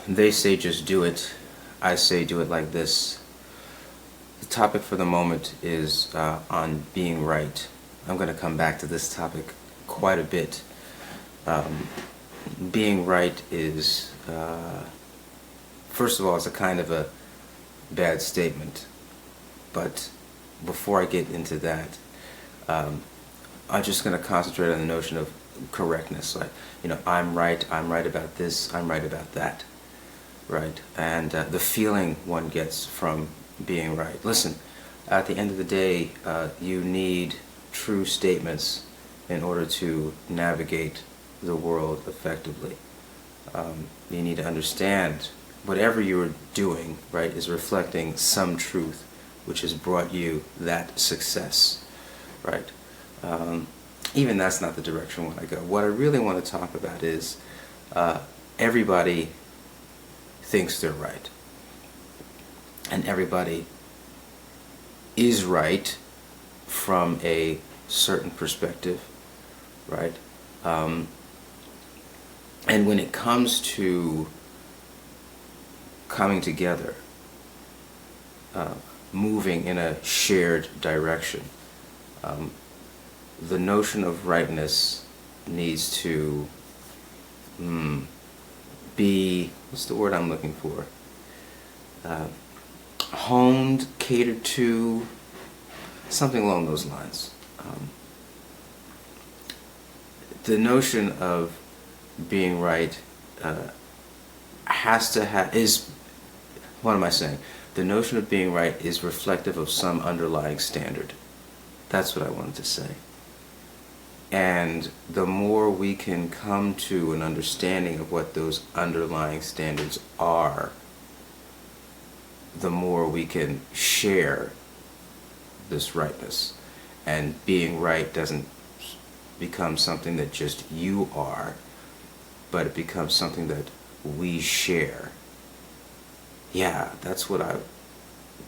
They say just do it. I say do it like this. The topic for the moment is on being right. I'm going to come back to this topic quite a bit. Being right is, first of all, it's a kind of a bad statement. But before I get into that, I'm just going to concentrate on the notion of correctness. Like, I'm right about this, I'm right about that. Right? And the feeling one gets from being right. Listen, at the end of the day, you need true statements in order to navigate the world effectively. You need to understand whatever you're doing, right, is reflecting some truth which has brought you that success, right? Even that's not the direction I want to go. What I really want to talk about is everybody thinks they're right. And everybody is right from a certain perspective, right? And when it comes to coming together, moving in a shared direction, the notion of rightness needs to be, what's the word I'm looking for? Honed, catered to, something along those lines. The notion of being right has to have, is, what am I saying? The notion of being right is reflective of some underlying standard. That's what I wanted to say. And the more we can come to an understanding of what those underlying standards are, the more we can share this rightness. And being right doesn't become something that just you are, but it becomes something that we share. Yeah, that's what I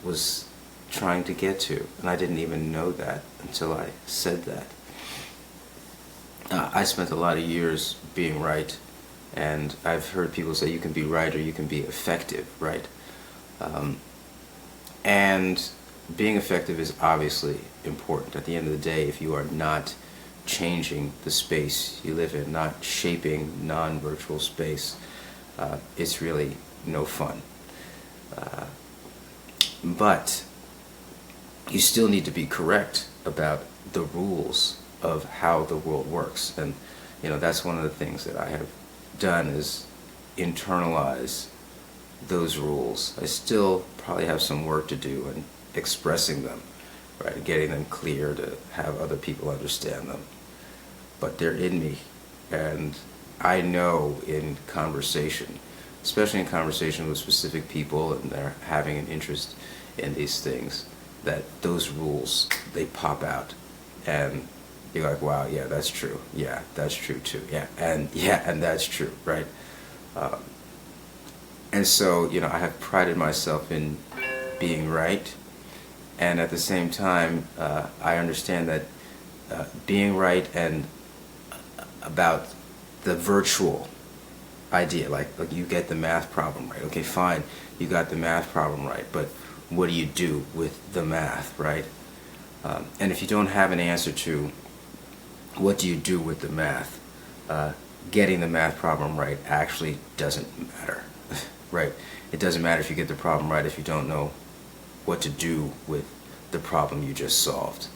was trying to get to, and I didn't even know that until I said that. I spent a lot of years being right, and I've heard people say you can be right or you can be effective, right? And being effective is obviously important. At the end of the day, if you are not changing the space you live in, not shaping non-virtual space, it's really no fun. But you still need to be correct about the rules of how the world works. And that's one of the things that I have done, is internalize those rules. I still probably have some work to do in expressing them, right, getting them clear to have other people understand them. But they're in me, and I know in conversation, especially in conversation with specific people and they're having an interest in these things, that those rules, they pop out, and you're like, wow, yeah, that's true. Yeah, that's true too. And that's true, right? And so, I have prided myself in being right, and at the same time, I understand that being right and about the virtual idea, like you get the math problem right. Okay, fine, you got the math problem right, but what do you do with the math, right? And if you don't have an answer to what do you do with the math, getting the math problem right actually doesn't matter, right? It doesn't matter if you get the problem right if you don't know what to do with the problem you just solved.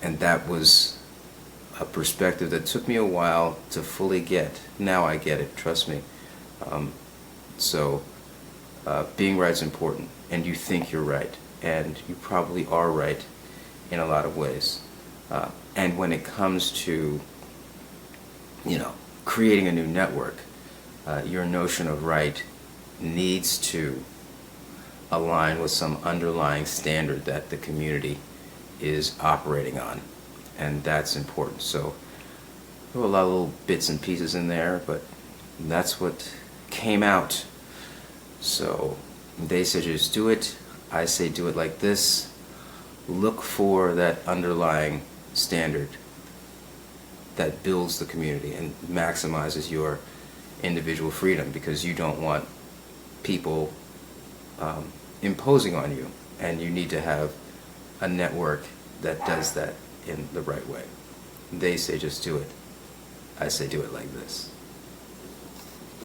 And that was a perspective that took me a while to fully get. Now I get it, trust me. So being right is important, and you think you're right, and you probably are right in a lot of ways. And when it comes to, creating a new network, your notion of right needs to align with some underlying standard that the community is operating on, and that's important. So there were a lot of little bits and pieces in there, but that's what came out. So they say just do it, I say do it like this. Look for that underlying standard that builds the community and maximizes your individual freedom, because you don't want people imposing on you, and you need to have a network that does that in the right way. They say just do it. I say do it like this.